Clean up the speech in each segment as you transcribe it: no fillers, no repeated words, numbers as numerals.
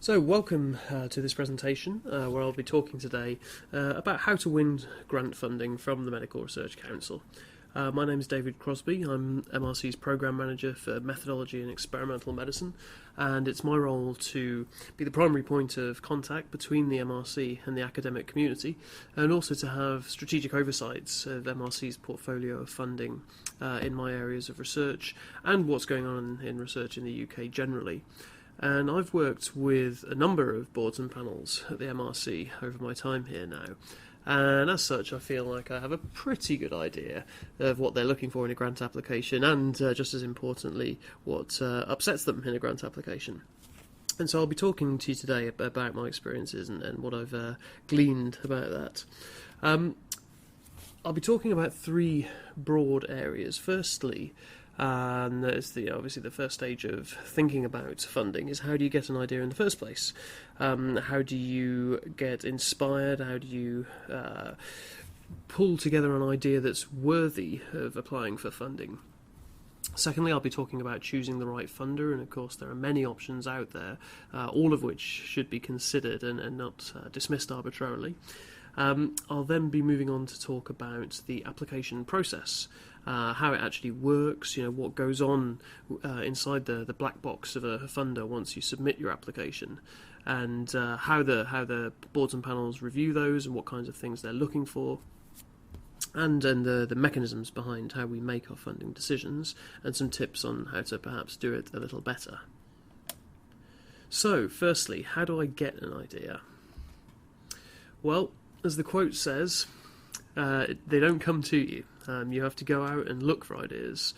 So welcome to this presentation where I'll be talking today about how to win grant funding from the Medical Research Council. My name is David Crosby. I'm MRC's Programme Manager for Methodology and Experimental Medicine, and it's my role to be the primary point of contact between the MRC and the academic community, and also to have strategic oversights of MRC's portfolio of funding in my areas of research and what's going on in research in the UK generally. And I've worked with a number of boards and panels at the MRC over my time here now. And as such, I feel like I have a pretty good idea of what they're looking for in a grant application and, just as importantly, what upsets them in a grant application. And so I'll be talking to you today about my experiences and what I've gleaned about that. I'll be talking about three broad areas. Firstly, and that's obviously the first stage of thinking about funding is how do you get an idea in the first place? How do you get inspired? How do you pull together an idea that's worthy of applying for funding? Secondly, I'll be talking about choosing the right funder, and of course there are many options out there, all of which should be considered and not dismissed arbitrarily. I'll then be moving on to talk about the application process, how it actually works, what goes on inside the black box of a funder once you submit your application, and how the boards and panels review those and what kinds of things they're looking for, and the mechanisms behind how we make our funding decisions, and some tips on how to perhaps do it a little better. So, firstly, how do I get an idea? Well, as the quote says, they don't come to you. You have to go out and look for ideas.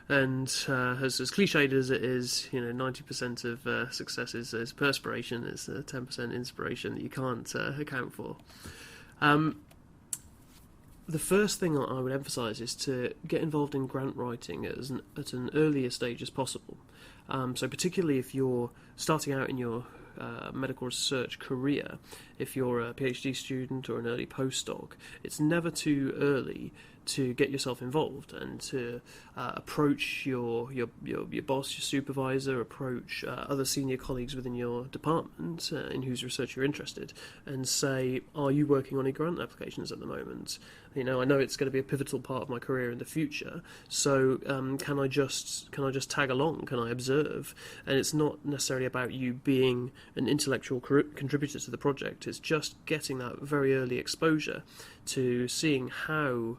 And as cliched as it is, 90% of success is perspiration, is 10% inspiration that you can't account for. The first thing I would emphasise is to get involved in grant writing at an earlier stage as possible. So particularly if you're starting out in your medical research career, if you're a PhD student or an early postdoc, it's never too early to get yourself involved and to approach your boss, your supervisor, approach other senior colleagues within your department in whose research you're interested, and say, are you working on any grant applications at the moment? I know it's going to be a pivotal part of my career in the future, so can I just tag along? Can I observe? And it's not necessarily about you being an intellectual contributor to the project. It's just getting that very early exposure to seeing how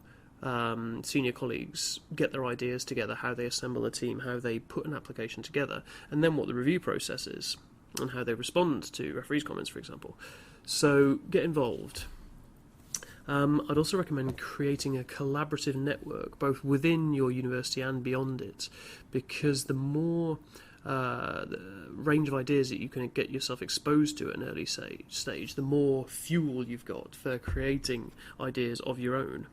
senior colleagues get their ideas together, how they assemble a team, how they put an application together, and then what the review process is, and how they respond to referees' comments, for example. So get involved. I'd also recommend creating a collaborative network, both within your university and beyond it, because the more the range of ideas that you can get yourself exposed to at an early stage, the more fuel you've got for creating ideas of your own.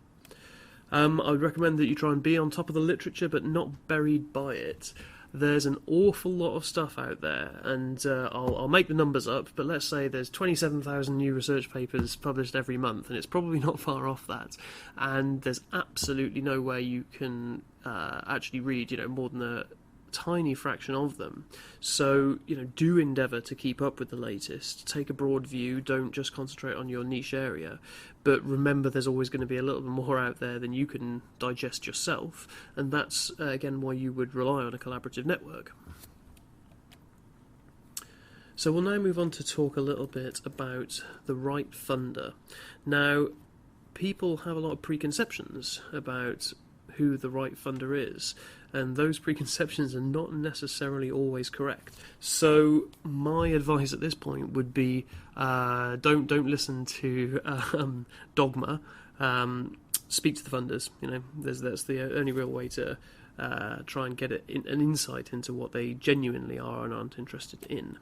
I would recommend that you try and be on top of the literature, but not buried by it. There's an awful lot of stuff out there, and I'll make the numbers up, but let's say there's 27,000 new research papers published every month, and it's probably not far off that, and there's absolutely no way you can actually read, more than a tiny fraction of them. So, do endeavour to keep up with the latest. Take a broad view, don't just concentrate on your niche area, but remember there's always going to be a little bit more out there than you can digest yourself, and that's, again, why you would rely on a collaborative network. So we'll now move on to talk a little bit about the right funder. Now, people have a lot of preconceptions about who the right funder is, and those preconceptions are not necessarily always correct. So my advice at this point would be don't listen to dogma. Speak to the funders. That's the only real way to try and get an insight into what they genuinely are and aren't interested in.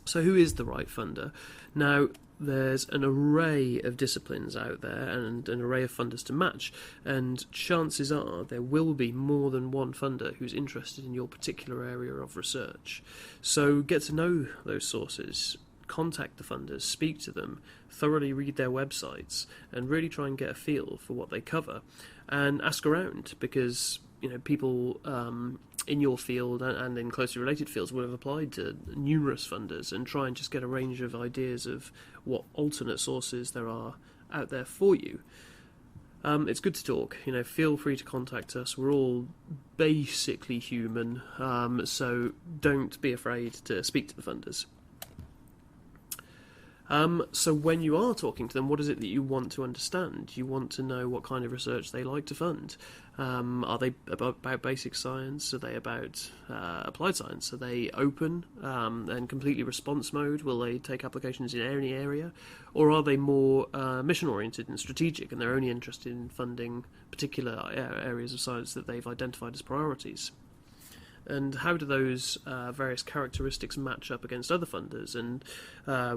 So who is the right funder? Now, there's an array of disciplines out there and an array of funders to match, and chances are there will be more than one funder who's interested in your particular area of research. So get to know those sources, contact the funders, speak to them, thoroughly read their websites, and really try and get a feel for what they cover, and ask around, because people in your field and in closely related fields will have applied to numerous funders and try and just get a range of ideas of what alternate sources there are out there for you. It's good to talk. Feel free to contact us. We're all basically human, so don't be afraid to speak to the funders. So when you are talking to them, what is it that you want to understand? You want to know what kind of research they like to fund. Are they about basic science? Are they about applied science? Are they open and completely response mode? Will they take applications in any area? Or are they more mission-oriented and strategic, and they're only interested in funding particular areas of science that they've identified as priorities? And how do those various characteristics match up against other funders, and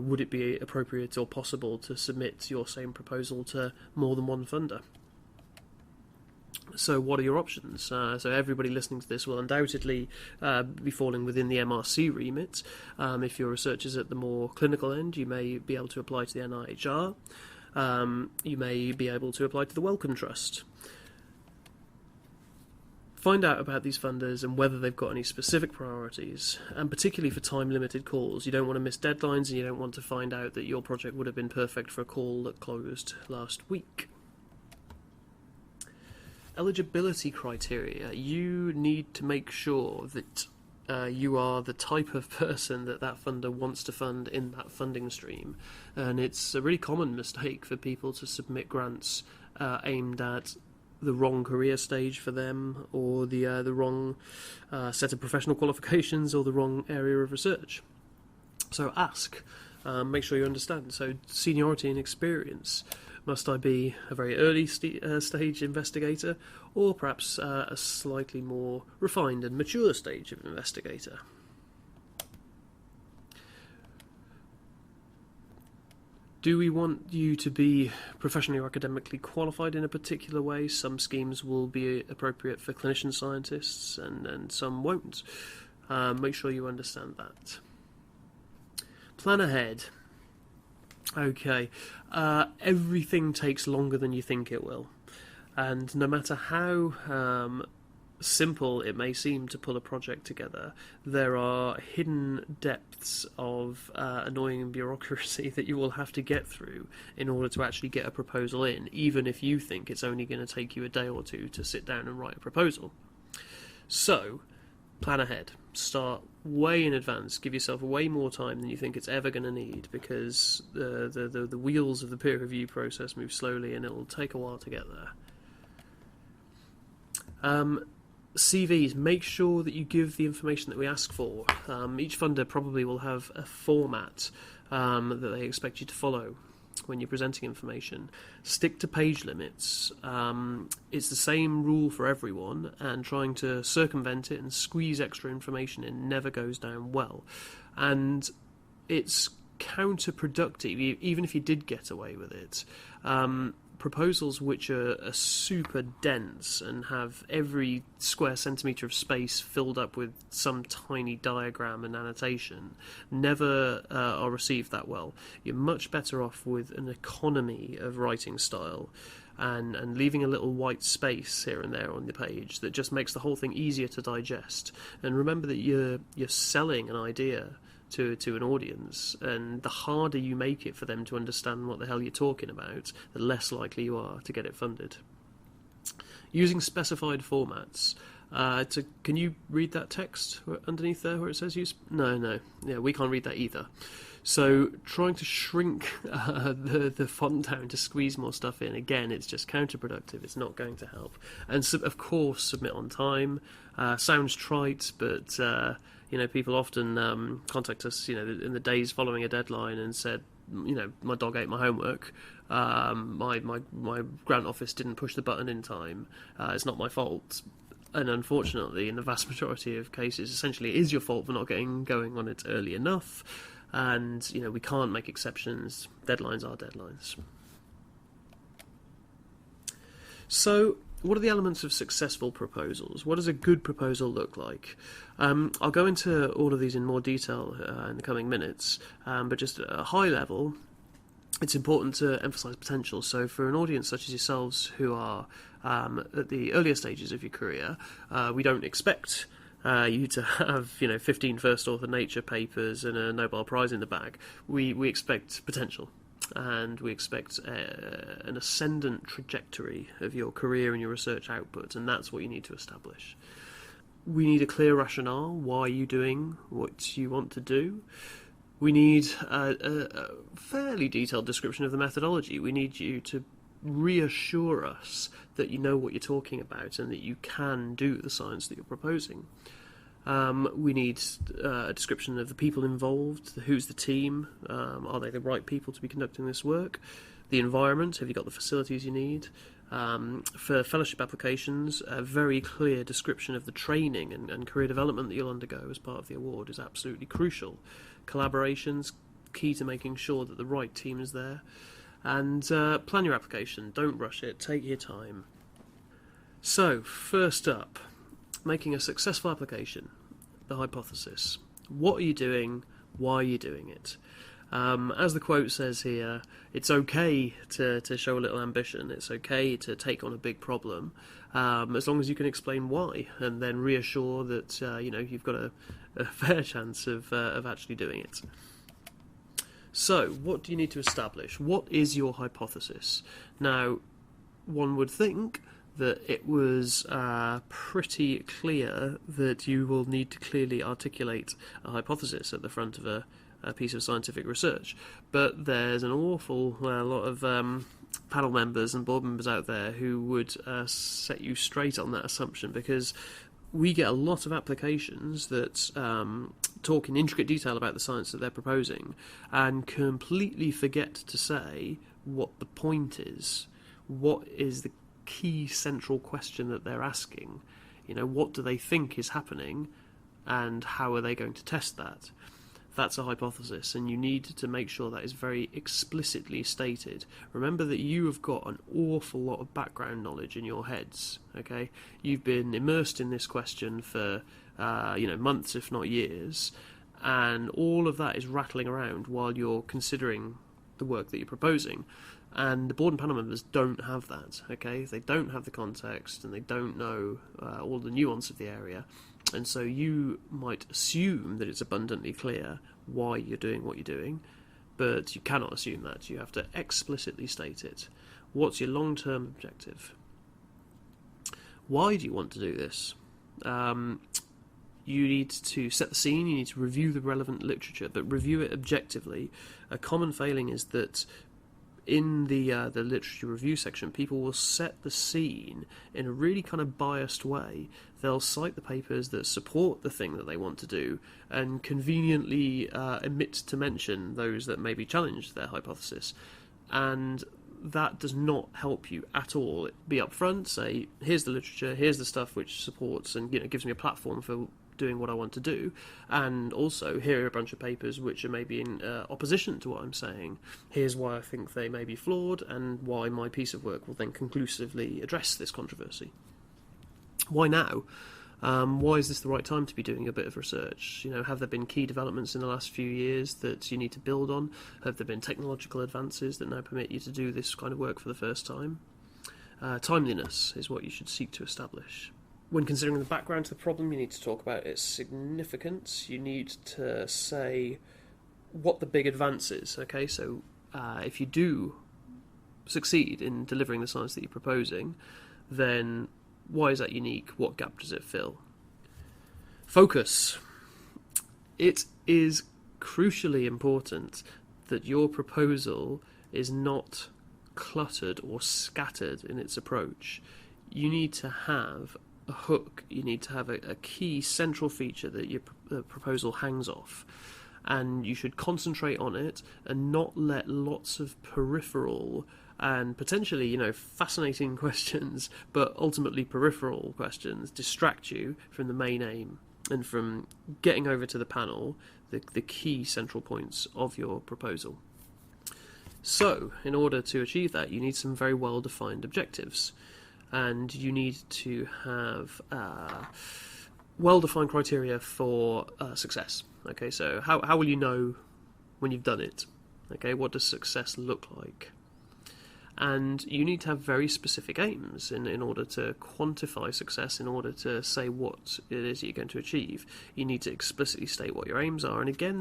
would it be appropriate or possible to submit your same proposal to more than one funder? So what are your options? So everybody listening to this will undoubtedly be falling within the MRC remit. If your research is at the more clinical end, you may be able to apply to the NIHR. You may be able to apply to the Wellcome Trust. Find out about these funders and whether they've got any specific priorities, and particularly for time-limited calls. You don't want to miss deadlines, and you don't want to find out that your project would have been perfect for a call that closed last week. Eligibility criteria. You need to make sure that you are the type of person that funder wants to fund in that funding stream. And it's a really common mistake for people to submit grants aimed at the wrong career stage for them, or the wrong set of professional qualifications, or the wrong area of research. So ask, make sure you understand. So seniority and experience. Must I be a very early stage investigator, or perhaps a slightly more refined and mature stage of investigator? Do we want you to be professionally or academically qualified in a particular way? Some schemes will be appropriate for clinician scientists, and some won't. Make sure you understand that. Plan ahead. Okay, everything takes longer than you think it will, and no matter how simple it may seem to pull a project together, there are hidden depths of annoying bureaucracy that you will have to get through in order to actually get a proposal in, even if you think it's only going to take you a day or two to sit down and write a proposal. So, plan ahead. Start way in advance. Give yourself way more time than you think it's ever going to need, because the wheels of the peer review process move slowly, and it'll take a while to get there. CVs, make sure that you give the information that we ask for. Each funder probably will have a format that they expect you to follow when you're presenting information. Stick to page limits. It's the same rule for everyone, and trying to circumvent it and squeeze extra information in never goes down well. And it's counterproductive, even if you did get away with it. Proposals which are super dense and have every square centimetre of space filled up with some tiny diagram and annotation never are received that well. You're much better off with an economy of writing style, and leaving a little white space here and there on the page that just makes the whole thing easier to digest. And remember that you're selling an idea to an audience, and the harder you make it for them to understand what the hell you're talking about, the less likely you are to get it funded. Using specified formats. Can you read that text underneath there where it says use? No. Yeah, we can't read that either. So trying to shrink the font down to squeeze more stuff in, again, it's just counterproductive. It's not going to help. And of course, submit on time. Sounds trite, but people often contact us, in the days following a deadline and said, my dog ate my homework. My grant office didn't push the button in time. It's not my fault. And unfortunately, in the vast majority of cases, essentially it is your fault for not getting going on it early enough. And, we can't make exceptions. Deadlines are deadlines. So, what are the elements of successful proposals? What does a good proposal look like? I'll go into all of these in more detail in the coming minutes, but just at a high level, it's important to emphasise potential. So for an audience such as yourselves who are at the earlier stages of your career, we don't expect you to have 15 first author Nature papers and a Nobel Prize in the bag. We expect potential, and we expect an ascendant trajectory of your career and your research output, and that's what you need to establish. We need a clear rationale. Why are you doing what you want to do? We need a fairly detailed description of the methodology. We need you to reassure us that you know what you're talking about and that you can do the science that you're proposing. We need a description of the people involved. Who's the team? Are they the right people to be conducting this work? The environment. Have you got the facilities you need? For fellowship applications, a very clear description of the training and career development that you'll undergo as part of the award is absolutely crucial. Collaboration's key to making sure that the right team is there. And plan your application. Don't rush it. Take your time. So, first up, making a successful application. The hypothesis. What are you doing? Why are you doing it? As the quote says here, it's okay to show a little ambition. It's okay to take on a big problem, as long as you can explain why, and then reassure that you've got a fair chance of actually doing it. So, what do you need to establish? What is your hypothesis? Now, one would think that it was pretty clear that you will need to clearly articulate a hypothesis at the front of a piece of scientific research, but there's an awful lot of panel members and board members out there who would set you straight on that assumption, because we get a lot of applications that talk in intricate detail about the science that they're proposing and completely forget to say what the point is. What is the key central question that they're asking? What do they think is happening, and how are they going to test that? That's a hypothesis, and you need to make sure that is very explicitly stated. Remember that you have got an awful lot of background knowledge in your heads, okay? You've been immersed in this question for months, if not years, and all of that is rattling around while you're considering the work that you're proposing. And the board and panel members don't have that, okay? They don't have the context, and they don't know all the nuance of the area. And so you might assume that it's abundantly clear why you're doing what you're doing, but you cannot assume that. You have to explicitly state it. What's your long-term objective? Why do you want to do this? You need to set the scene, you need to review the relevant literature, but review it objectively. A common failing is that in the literature review section, people will set the scene in a really kind of biased way. They'll cite the papers that support the thing that they want to do and conveniently omit to mention those that maybe challenge their hypothesis. And that does not help you at all. Be upfront, say, here's the literature, here's the stuff which supports and gives me a platform for doing what I want to do, and also here are a bunch of papers which are maybe in opposition to what I'm saying. Here's why I think they may be flawed, and why my piece of work will then conclusively address this controversy. Why now? Why is this the right time to be doing a bit of research? Have there been key developments in the last few years that you need to build on? Have there been technological advances that now permit you to do this kind of work for the first time? Timeliness is what you should seek to establish. When considering the background to the problem, you need to talk about its significance. You need to say what the big advance is. Okay, so if you do succeed in delivering the science that you're proposing, then why is that unique? What gap does it fill? Focus. It is crucially important that your proposal is not cluttered or scattered in its approach. You need to have a hook, you need to have a key central feature that your proposal hangs off, and you should concentrate on it and not let lots of peripheral and potentially fascinating questions, but ultimately peripheral questions, distract you from the main aim and from getting over to the panel the key central points of your proposal. So, in order to achieve that, you need some very well defined objectives. And you need to have well-defined criteria for success. Okay, so how will you know when you've done it? Okay, what does success look like? And you need to have very specific aims in order to quantify success, in order to say what it is you're going to achieve. You need to explicitly state what your aims are. And again,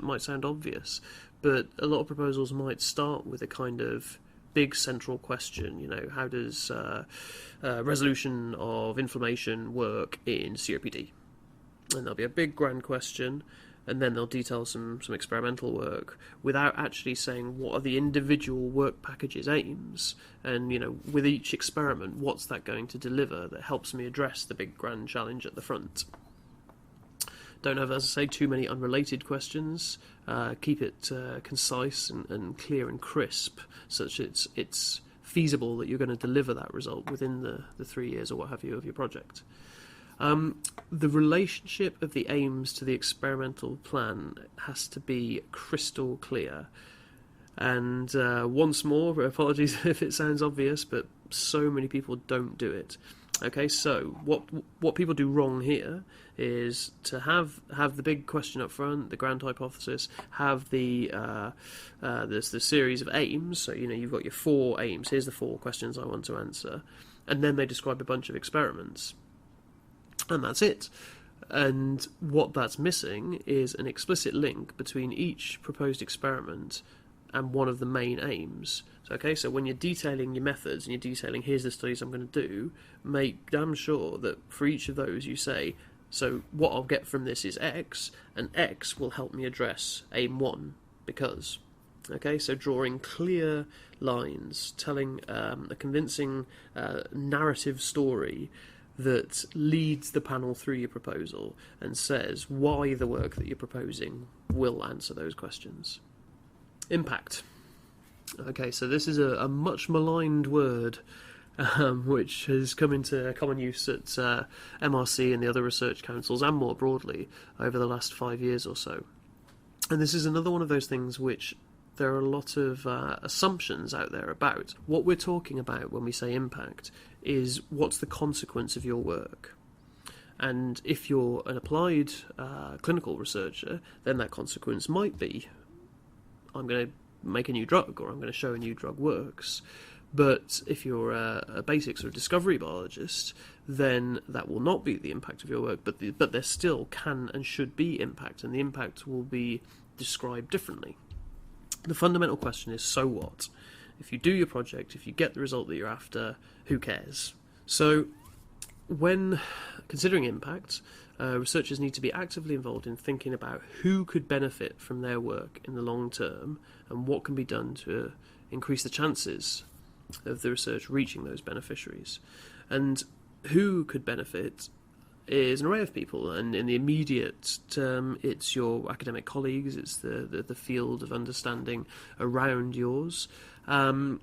might sound obvious, but a lot of proposals might start with a kind of big central question. How does resolution of inflammation work in COPD? And there'll be a big grand question, and then they'll detail some experimental work without actually saying what are the individual work package's aims, and with each experiment, what's that going to deliver that helps me address the big grand challenge at the front. Don't have, as I say, too many unrelated questions. Keep it concise and clear and crisp, such that it's feasible that you're going to deliver that result within the 3 years or what have you of your project. The relationship of the aims to the experimental plan has to be crystal clear. And once more, apologies if it sounds obvious, but so many people don't do it. Okay, so what people do wrong here is to have the big question up front, the grand hypothesis, have the series of aims. So you've got your 4 aims. Here's the 4 questions I want to answer, and then they describe a bunch of experiments, and that's it. And what that's missing is an explicit link between each proposed experiment and one of the main aims. So when you're detailing your methods and you're detailing here's the studies I'm going to do, make damn sure that for each of those you say, so what I'll get from this is X, and X will help me address aim 1 because. So drawing clear lines, telling a convincing narrative story that leads the panel through your proposal and says why the work that you're proposing will answer those questions. Impact. So this is a much maligned word, which has come into common use at MRC and the other research councils, and more broadly, over the last 5 years or so. And this is another one of those things which there are a lot of assumptions out there about. What we're talking about when we say impact is what's the consequence of your work. And if you're an applied clinical researcher, then that consequence might be I'm going to make a new drug, or I'm going to show a new drug works. But if you're a basic sort of discovery biologist, then that will not be the impact of your work, but there still can and should be impact, and the impact will be described differently. The fundamental question is, so what? If you do your project, if you get the result that you're after, who cares? So when considering impact, researchers need to be actively involved in thinking about who could benefit from their work in the long term and what can be done to increase the chances of the research reaching those beneficiaries. And who could benefit is an array of people, and in the immediate term it's your academic colleagues, it's the field of understanding around yours, and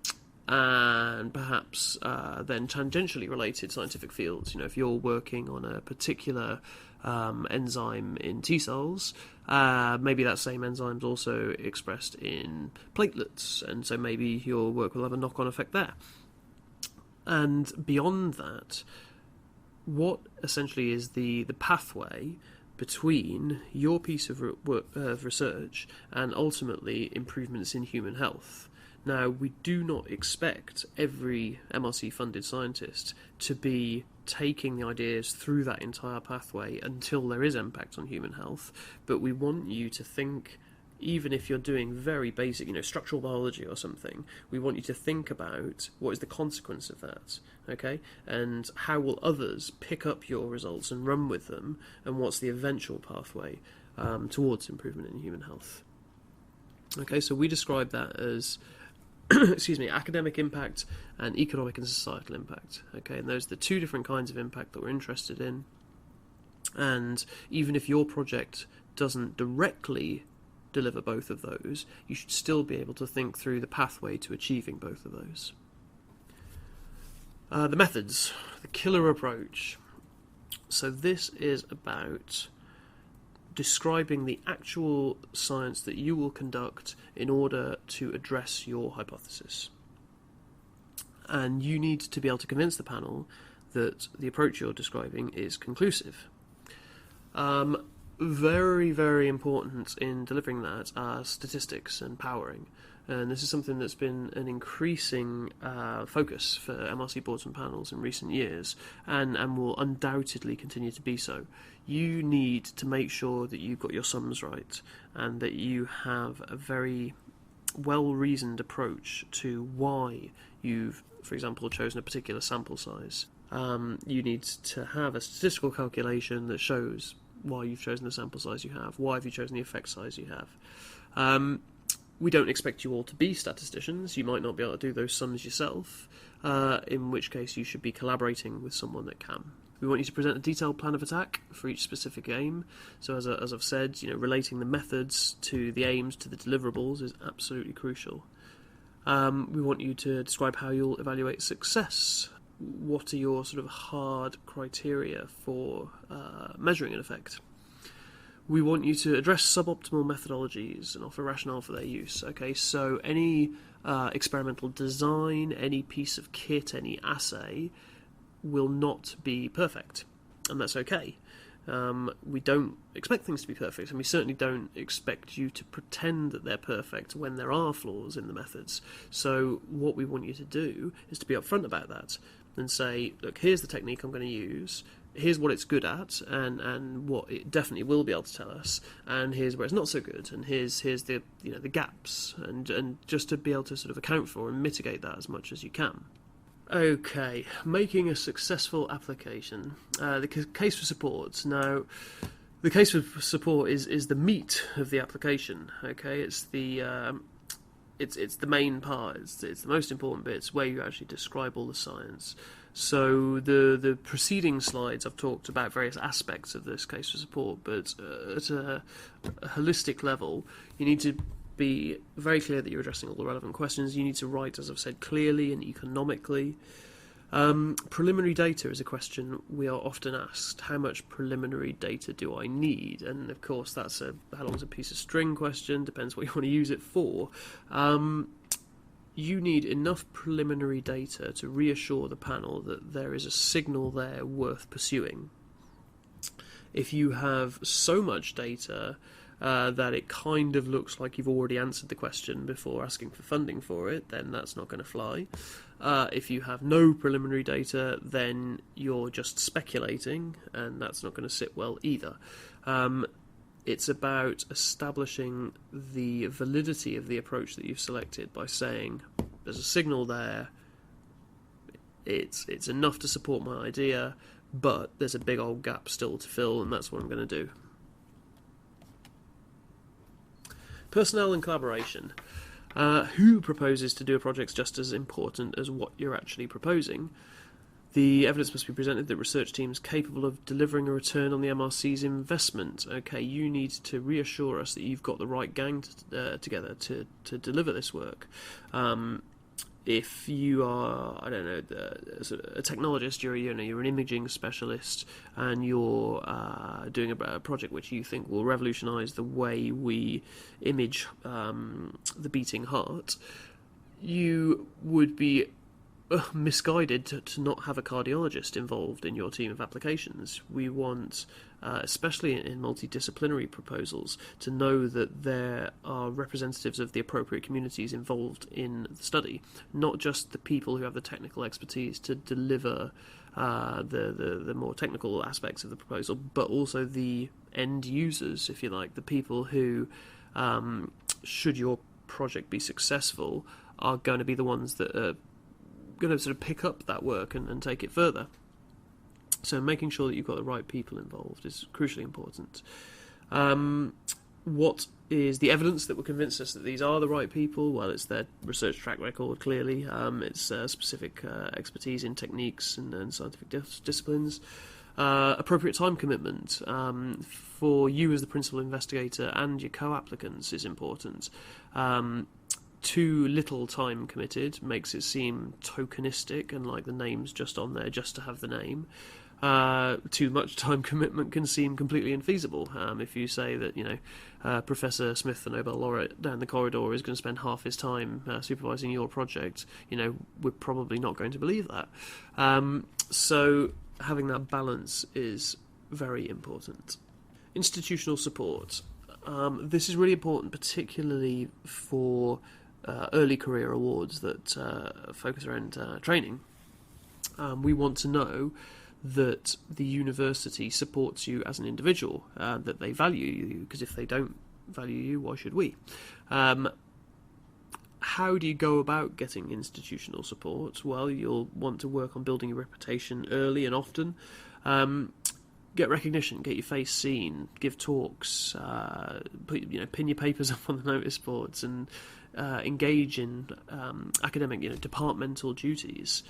perhaps then tangentially related scientific fields. If you're working on a particular enzyme in T cells, maybe that same enzyme is also expressed in platelets, and so maybe your work will have a knock-on effect there. And beyond that, what essentially is the pathway between your piece of research and ultimately improvements in human health? Now, we do not expect every MRC-funded scientist to be taking the ideas through that entire pathway until there is impact on human health, but we want you to think, even if you're doing very basic, structural biology or something, we want you to think about what is the consequence of that, okay? And how will others pick up your results and run with them, and what's the eventual pathway towards improvement in human health? Okay, so we describe that as academic impact and economic and societal impact. Okay, and those are the 2 different kinds of impact that we're interested in. And even if your project doesn't directly deliver both of those, you should still be able to think through the pathway to achieving both of those. The methods, the killer approach. So this is about describing the actual science that you will conduct in order to address your hypothesis. And you need to be able to convince the panel that the approach you're describing is conclusive. Very, very important in delivering that are statistics and powering. And this is something that's been an increasing focus for MRC boards and panels in recent years, and will undoubtedly continue to be so. You need to make sure that you've got your sums right, and that you have a very well-reasoned approach to why you've, for example, chosen a particular sample size. You need to have a statistical calculation that shows why you've chosen the sample size you have, why have you chosen the effect size you have. We don't expect you all to be statisticians. You might not be able to do those sums yourself, in which case you should be collaborating with someone that can. We want you to present a detailed plan of attack for each specific aim. So as I've said, relating the methods to the aims to the deliverables is absolutely crucial. We want you to describe how you'll evaluate success. What are your sort of hard criteria for measuring an effect? We want you to address suboptimal methodologies and offer rationale for their use. Okay, so any experimental design, any piece of kit, any assay will not be perfect, and that's okay. We don't expect things to be perfect, and we certainly don't expect you to pretend that they're perfect when there are flaws in the methods. So what we want you to do is to be upfront about that and say, look, here's the technique I'm going to use, here's what it's good at, and what it definitely will be able to tell us, and here's where it's not so good, and here's the the gaps, and just to be able to sort of account for and mitigate that as much as you can. Okay, making a successful application. The case for support. Now, the case for support is the meat of the application. Okay, it's the main part. It's the most important bit. It's where you actually describe all the science. So the preceding slides I've talked about various aspects of this case for support, but at a holistic level, you need to be very clear that you're addressing all the relevant questions. You need to write, as I've said, clearly and economically. Preliminary data is a question we are often asked. How much preliminary data do I need? And of course that's how long's a piece of string question, depends what you want to use it for. You need enough preliminary data to reassure the panel that there is a signal there worth pursuing. If you have so much data that it kind of looks like you've already answered the question before asking for funding for it, then that's not going to fly. If you have no preliminary data, then you're just speculating, and that's not going to sit well either. It's about establishing the validity of the approach that you've selected by saying, there's a signal there, it's enough to support my idea, but there's a big old gap still to fill, and that's what I'm going to do. Personnel and collaboration. Who proposes to do a project is just as important as what you're actually proposing. The evidence must be presented that research teams capable of delivering a return on the MRC's investment. Okay, you need to reassure us that you've got the right gang together to deliver this work. If you are, I don't know, a technologist, you're an imaging specialist, and you're doing a project which you think will revolutionise the way we image the beating heart, you would be misguided to not have a cardiologist involved in your team of applications. We want, especially in multidisciplinary proposals, to know that there are representatives of the appropriate communities involved in the study, not just the people who have the technical expertise to deliver the more technical aspects of the proposal, but also the end users, if you like, the people who, should your project be successful, are going to be the ones that are going to sort of pick up that work and take it further. So making sure that you've got the right people involved is crucially important. What is the evidence that will convince us that these are the right people? Well, it's their research track record, clearly. It's specific expertise in techniques and scientific disciplines. Appropriate time commitment for you as the principal investigator and your co-applicants is important. Too little time committed makes it seem tokenistic and like the name's just on there just to have the name. Too much time commitment can seem completely infeasible. If you say that, Professor Smith, the Nobel laureate down the corridor, is going to spend half his time supervising your project, we're probably not going to believe that. So having that balance is very important. Institutional support. This is really important, particularly for early career awards that focus around training, we want to know that the university supports you as an individual, that they value you, because if they don't value you, why should we? How do you go about getting institutional support? Well, you'll want to work on building your reputation early and often. Get recognition, get your face seen, give talks, pin your papers up on the notice boards, and engage in academic, departmental duties.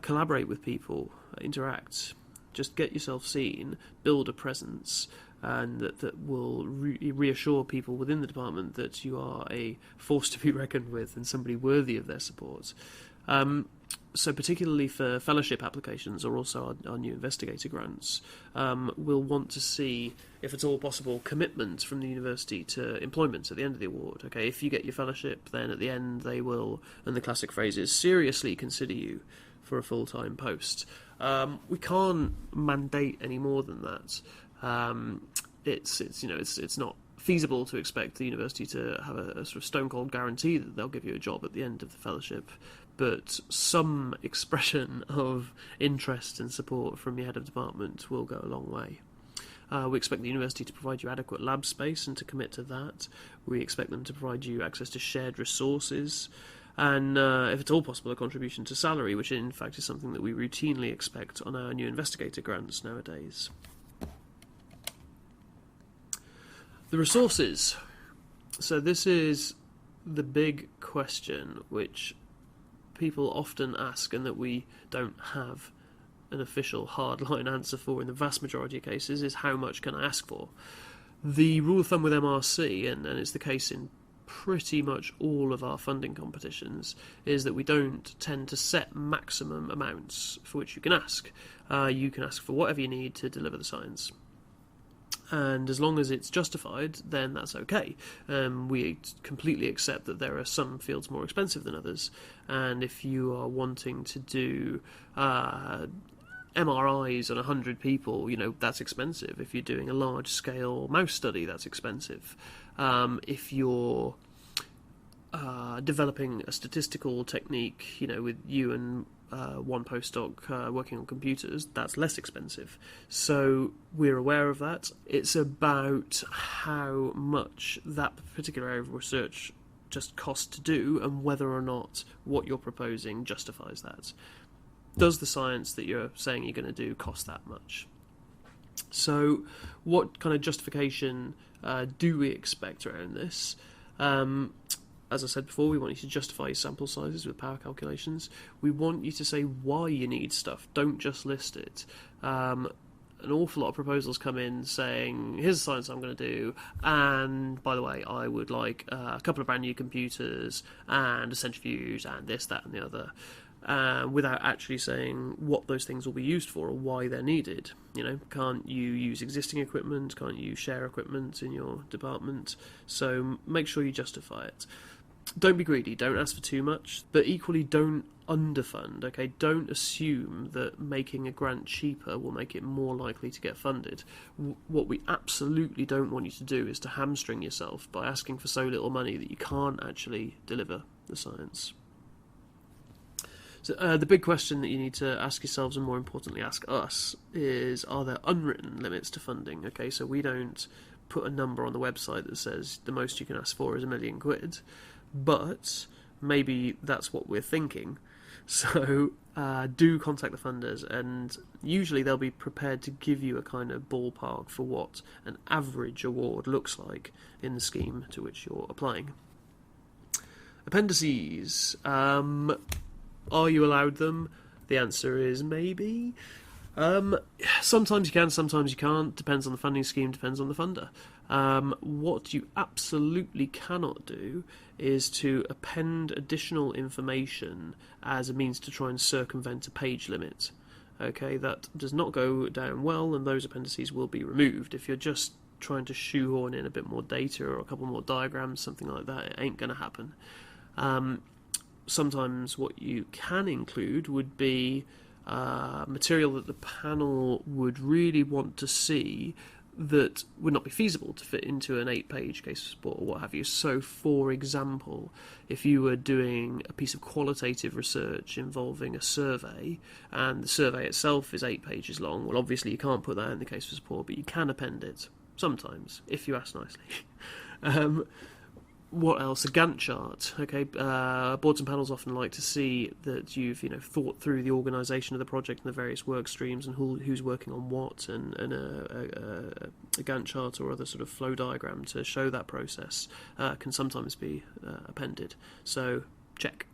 Collaborate with people, interact. Just get yourself seen, build a presence, and that will reassure people within the department that you are a force to be reckoned with and somebody worthy of their support. So particularly for fellowship applications, or also our new investigator grants, we'll want to see, if at all possible, commitment from the university to employment at the end of the award. Okay, if you get your fellowship, then at the end they will, and the classic phrase is, seriously consider you for a full-time post. We can't mandate any more than that. It's not feasible to expect the university to have a sort of stone cold guarantee that they'll give you a job at the end of the fellowship, but some expression of interest and support from your head of department will go a long way. We expect the university to provide you adequate lab space and to commit to that. We expect them to provide you access to shared resources, and if at all possible, a contribution to salary, which in fact is something that we routinely expect on our new investigator grants nowadays. The resources. So this is the big question which people often ask and that we don't have an official hard-line answer for in the vast majority of cases, is how much can I ask for? The rule of thumb with MRC, and it's the case in pretty much all of our funding competitions, is that we don't tend to set maximum amounts for which you can ask. You can ask for whatever you need to deliver the science. And as long as it's justified, then that's okay. We completely accept that there are some fields more expensive than others, and if you are wanting to do MRIs on 100 people, that's expensive. If you're doing a large-scale mouse study, that's expensive. If you're developing a statistical technique, with you and one postdoc working on computers, that's less expensive. So we're aware of that. It's about how much that particular area of research just costs to do, and whether or not what you're proposing justifies that. Does the science that you're saying you're going to do cost that much? So what kind of justification do we expect around this? As I said before, we want you to justify your sample sizes with power calculations. We want you to say why you need stuff. Don't just list it. An awful lot of proposals come in saying, here's the science I'm going to do, and by the way, I would like a couple of brand new computers and a centrifuge and this, that and the other, without actually saying what those things will be used for or why they're needed. Can't you use existing equipment? Can't you share equipment in your department? So make sure you justify it. Don't be greedy, don't ask for too much, but equally don't underfund, okay? Don't assume that making a grant cheaper will make it more likely to get funded. What we absolutely don't want you to do is to hamstring yourself by asking for so little money that you can't actually deliver the science. So the big question that you need to ask yourselves, and more importantly ask us, is, are there unwritten limits to funding? Okay, so we don't put a number on the website that says the most you can ask for is £1 million, but maybe that's what we're thinking. So do contact the funders, and usually they'll be prepared to give you a kind of ballpark for what an average award looks like in the scheme to which you're applying. Appendices. Are you allowed them? The answer is maybe. Sometimes you can, sometimes you can't. Depends on the funding scheme, depends on the funder. What you absolutely cannot do is to append additional information as a means to try and circumvent a page limit. Okay, that does not go down well, and those appendices will be removed. If you're just trying to shoehorn in a bit more data or a couple more diagrams, something like that, it ain't going to happen. Sometimes what you can include would be material that the panel would really want to see that would not be feasible to fit into an 8-page case of support or what have you. So, for example, if you were doing a piece of qualitative research involving a survey, and the survey itself is 8 pages long, well, obviously you can't put that in the case of support, but you can append it, sometimes, if you ask nicely. What else? A Gantt chart. Okay, boards and panels often like to see that you've thought through the organisation of the project and the various work streams and who's working on what, and a Gantt chart or other sort of flow diagram to show that process can sometimes be appended. So check.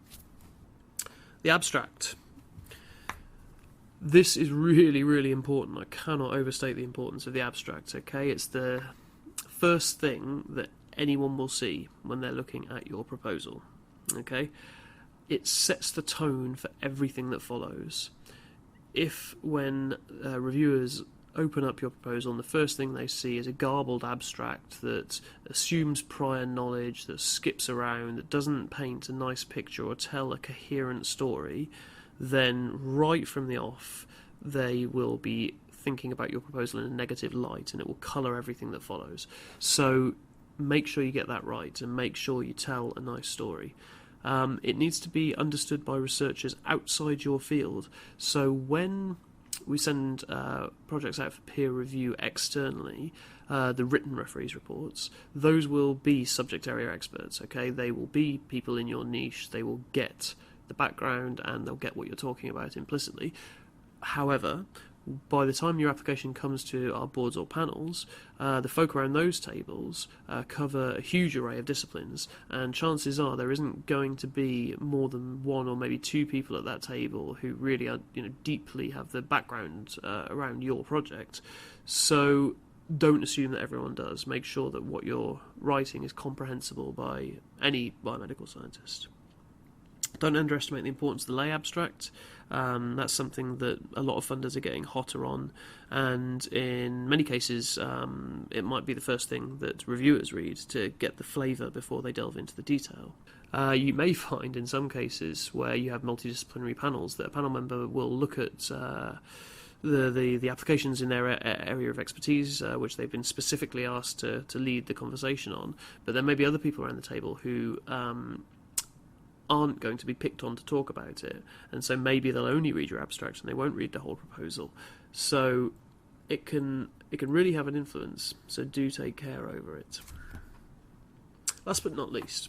The abstract. This is really, really important. I cannot overstate the importance of the abstract. Okay, it's the first thing that anyone will see when they're looking at your proposal. Okay, it sets the tone for everything that follows. If when reviewers open up your proposal and the first thing they see is a garbled abstract that assumes prior knowledge, that skips around, that doesn't paint a nice picture or tell a coherent story, then right from the off they will be thinking about your proposal in a negative light, and it will colour everything that follows. So make sure you get that right and make sure you tell a nice story. It needs to be understood by researchers outside your field. So when we send projects out for peer review externally, the written referees reports, those will be subject area experts. Okay, they will be people in your niche. They will get the background and they'll get what you're talking about implicitly. However, by the time your application comes to our boards or panels, the folk around those tables cover a huge array of disciplines, and chances are there isn't going to be more than one or maybe two people at that table who really are, deeply have the background around your project. So don't assume that everyone does. Make sure that what you're writing is comprehensible by any biomedical scientist. Don't underestimate the importance of the lay abstract. That's something that a lot of funders are getting hotter on, and in many cases it might be the first thing that reviewers read to get the flavour before they delve into the detail. You may find in some cases where you have multidisciplinary panels that a panel member will look at the applications in their area of expertise, which they've been specifically asked to lead the conversation on, but there may be other people around the table who aren't going to be picked on to talk about it, and so maybe they'll only read your abstract and they won't read the whole proposal. So it can really have an influence, so do take care over it. Last but not least,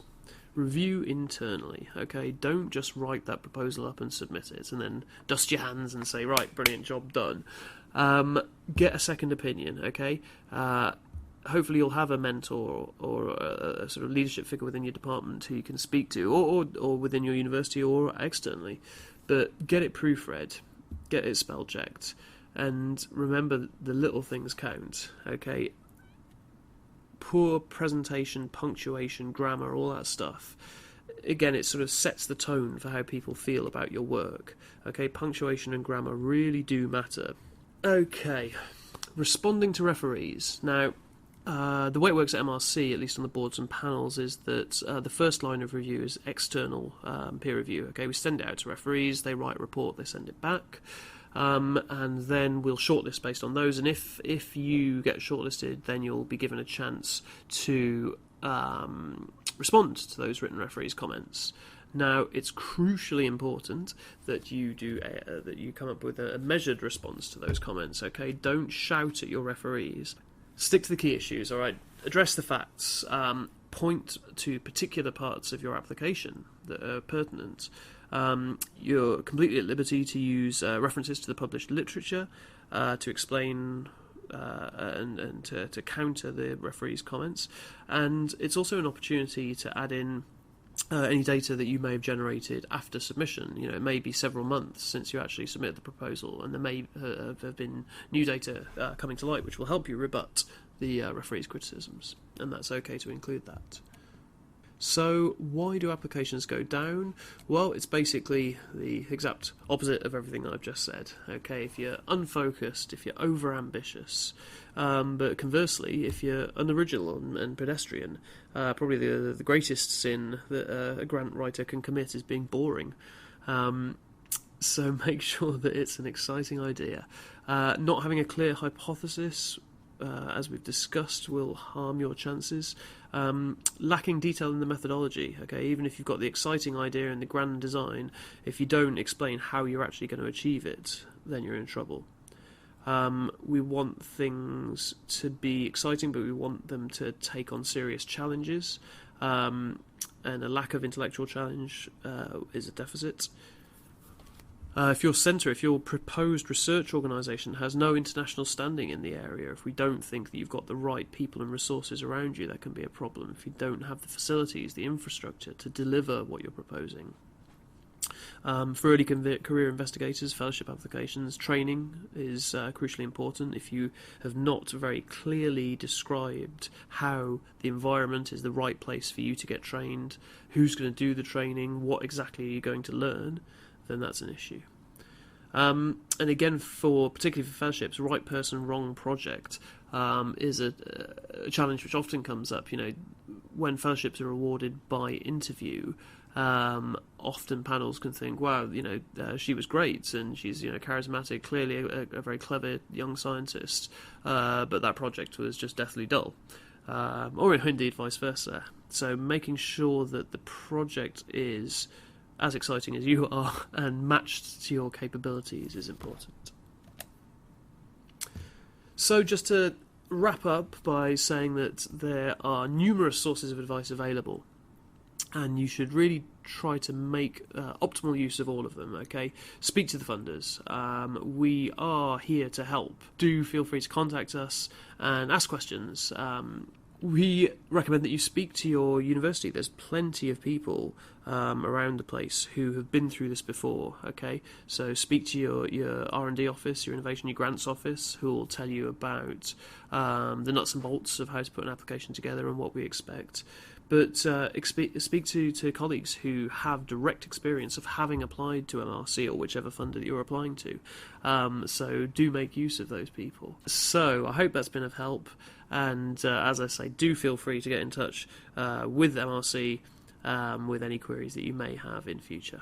review internally. Okay, don't just write that proposal up and submit it and then dust your hands and say, right, brilliant, job done. Get a second opinion. Okay, hopefully you'll have a mentor or a sort of leadership figure within your department who you can speak to, or within your university or externally. But get it proofread, get it spell checked, and remember the little things count. Okay, poor presentation, punctuation, grammar, all that stuff. Again, it sort of sets the tone for how people feel about your work. Okay, punctuation and grammar really do matter. Okay, responding to referees. Now, the way it works at MRC, at least on the boards and panels, is that the first line of review is external peer review. Okay, we send it out to referees, they write a report, they send it back, and then we'll shortlist based on those. And if you get shortlisted, then you'll be given a chance to respond to those written referees' comments. Now, it's crucially important that you that you come up with a measured response to those comments. Okay, don't shout at your referees. Stick to the key issues, all right? Address the facts. Point to particular parts of your application that are pertinent. You're completely at liberty to use references to the published literature to explain and to counter the referee's comments. And it's also an opportunity to add in any data that you may have generated after submission. It may be several months since you actually submitted the proposal, and there may have been new data coming to light which will help you rebut the referee's criticisms, and that's okay to include that. So why do applications go down? Well, it's basically the exact opposite of everything I've just said. Okay, if you're unfocused, if you're over-ambitious, but conversely, if you're unoriginal and pedestrian, probably the greatest sin that a grant writer can commit is being boring. So make sure that it's an exciting idea. Not having a clear hypothesis as we've discussed, will harm your chances. Lacking detail in the methodology, okay, even if you've got the exciting idea and the grand design, if you don't explain how you're actually going to achieve it, then you're in trouble. We want things to be exciting, but we want them to take on serious challenges, and a lack of intellectual challenge is a deficit. If your proposed research organisation has no international standing in the area, if we don't think that you've got the right people and resources around you, that can be a problem. If you don't have the facilities, the infrastructure to deliver what you're proposing. For early career investigators, fellowship applications, training is crucially important. If you have not very clearly described how the environment is the right place for you to get trained, who's going to do the training, what exactly are you going to learn, then that's an issue. And again, particularly for fellowships, right person, wrong project is a challenge which often comes up. When fellowships are awarded by interview, often panels can think, wow, she was great and she's charismatic, clearly a very clever young scientist, but that project was just deathly dull, or indeed vice versa. So making sure that the project is as exciting as you are and matched to your capabilities is important. So just to wrap up by saying that there are numerous sources of advice available, and you should really try to make optimal use of all of them, okay? Speak to the funders. We are here to help. Do feel free to contact us and ask questions. We recommend that you speak to your university. There's plenty of people around the place who have been through this before, okay? So speak to your R&D office, your innovation, your grants office, who will tell you about the nuts and bolts of how to put an application together and what we expect. But speak to colleagues who have direct experience of having applied to MRC or whichever funder that you're applying to. So do make use of those people. So I hope that's been of help. And as I say, do feel free to get in touch with MRC with any queries that you may have in future.